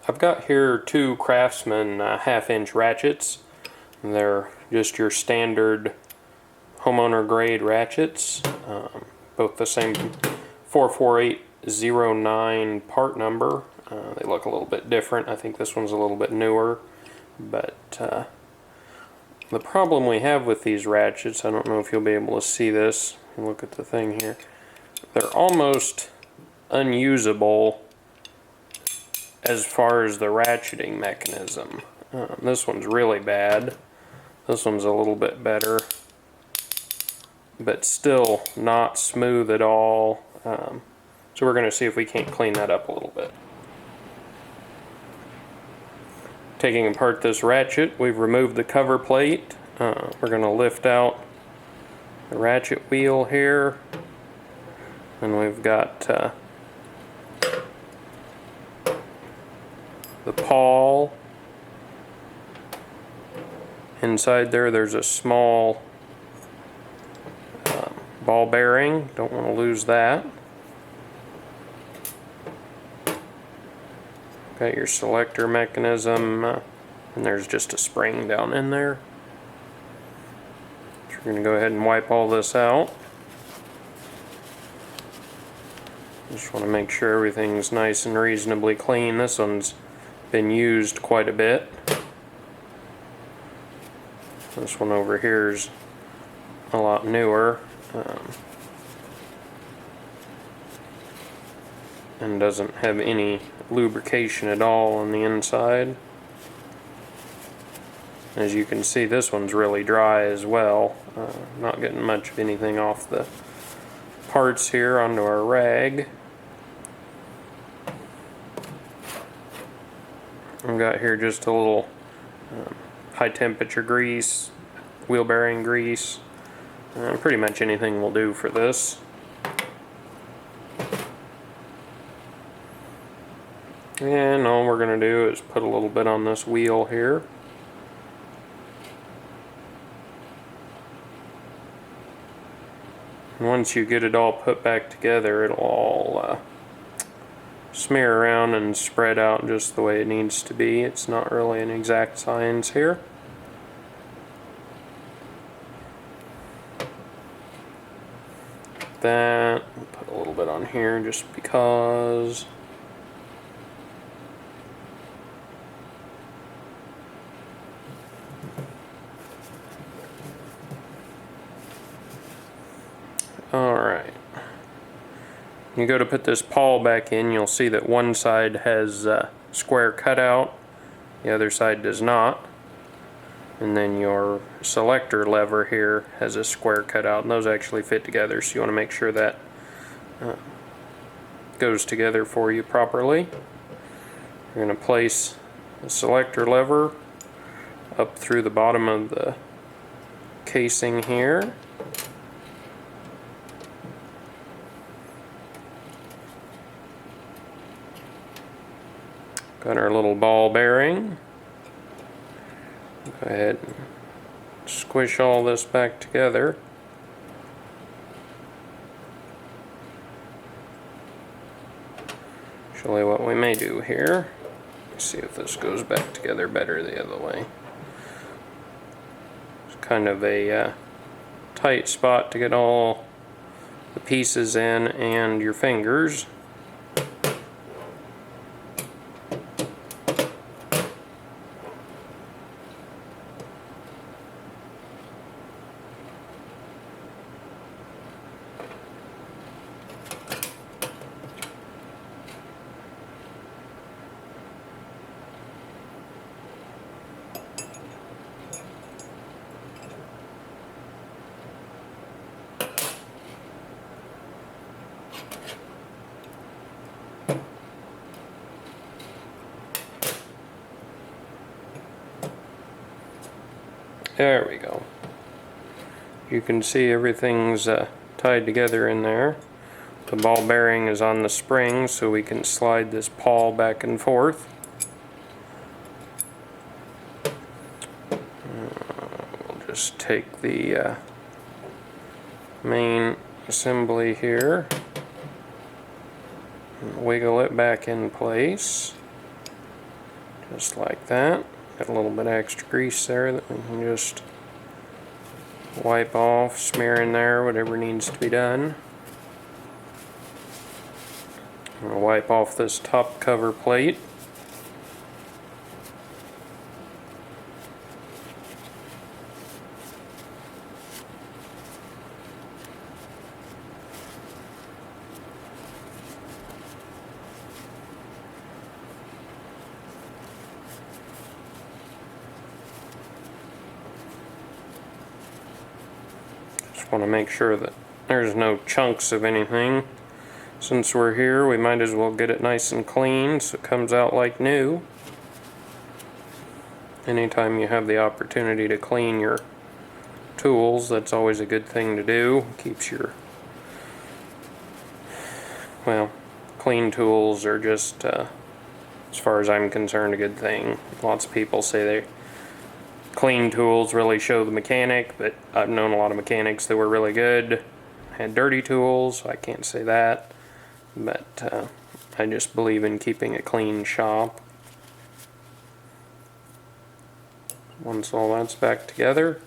I've got here two Craftsman half-inch ratchets. They're just your standard homeowner grade ratchets, both the same 44809 part number. They look a little bit different. I think this one's a little bit newer, but the problem we have with these ratchets, I don't know if you'll be able to see this. Look at the thing here. They're almost unusable as far as the ratcheting mechanism. This one's really bad. This one's a little bit better, but still not smooth at all. So we're going to see if we can't clean that up a little bit. Taking apart this ratchet, we've removed the cover plate. We're going to lift out the ratchet wheel here, and we've got the pawl. Inside there's a small ball bearing. Don't want to lose that. Got your selector mechanism, and there's just a spring down in there. So we're going to go ahead and wipe all this out. Just want to make sure everything's nice and reasonably clean. This one's been used quite a bit. This one over here is a lot newer, and doesn't have any lubrication at all on the inside. As you can see, this one's really dry as well. Not getting much of anything off the parts here onto our rag. I've got here just a little high temperature grease, wheel bearing grease. Pretty much anything will do for this. And all we're going to do is put a little bit on this wheel here. And once you get it all put back together, it'll all smear around and spread out just the way it needs to be. It's not really an exact science here. That, put a little bit on here just because. Alright. You go to put this pawl back in, you'll see that one side has a square cutout, the other side does not. And then your selector lever here has a square cutout, and those actually fit together, so you want to make sure that goes together for you properly. You're going to place the selector lever up through the bottom of the casing here. Got our little ball bearing. Go ahead and squish all this back together. Actually, what we may do here, let's see if this goes back together better the other way. It's kind of a tight spot to get all the pieces in and your fingers. There we go. You can see everything's tied together in there. The ball bearing is on the spring, so we can slide this pawl back and forth. We'll just take the main assembly here and wiggle it back in place. Just like that. Got a little bit of extra grease there that we can just wipe off, smear in there, whatever needs to be done. I'm going to wipe off this top cover plate. Just want to make sure that there's no chunks of anything. Since we're here, we might as well get it nice and clean so it comes out like new. Anytime you have the opportunity to clean your tools, that's always a good thing to do. Keeps your, well, clean tools are just, as far as I'm concerned, a good thing. Lots of people say they clean tools really show the mechanic, but I've known a lot of mechanics that were really good, had dirty tools. I can't say that. But I just believe in keeping a clean shop. Once all that's back together,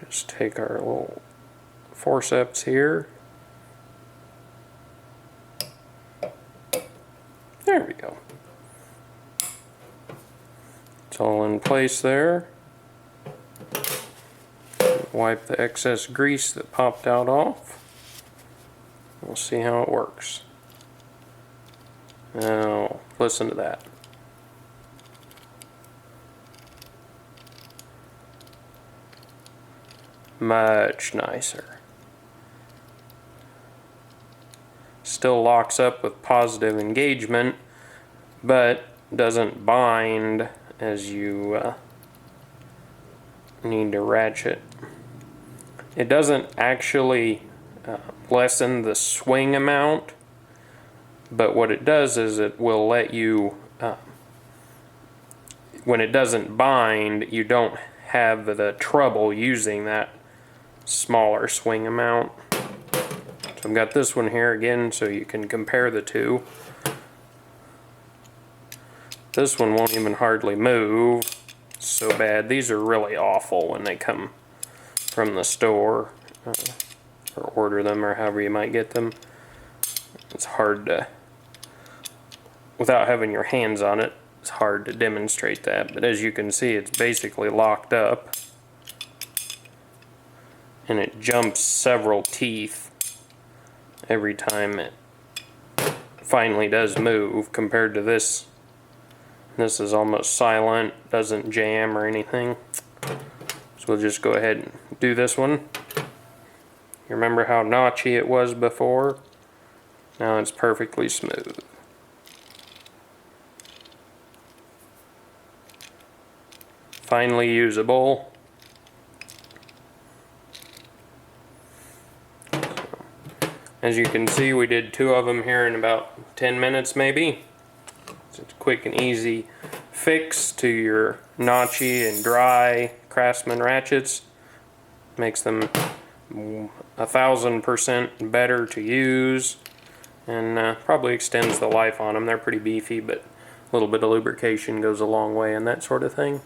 just take our little forceps here. There we go. It's all in place there. Wipe the excess grease that popped out off. We'll see how it works. Now, listen to that. Much nicer. Still locks up with positive engagement, but doesn't bind as you need to ratchet. It doesn't actually lessen the swing amount, but what it does is it will let you, when it doesn't bind, you don't have the trouble using that smaller swing amount. So I've got this one here again so you can compare the two. This one won't even hardly move. It's so bad. These are really awful when they come from the store. Or order them, or however you might get them. It's hard to, without having your hands on it, it's hard to demonstrate that, but as you can see, it's basically locked up and it jumps several teeth every time it finally does move, compared to this. This is almost silent, doesn't jam or anything. So we'll just go ahead and do this one. You remember how notchy it was before? Now it's perfectly smooth. Finally usable. As you can see, we did 2 of them here in about 10 minutes maybe. It's a quick and easy fix to your notchy and dry Craftsman ratchets. Makes them 1000% better to use, and probably extends the life on them. They're pretty beefy, but a little bit of lubrication goes a long way and that sort of thing.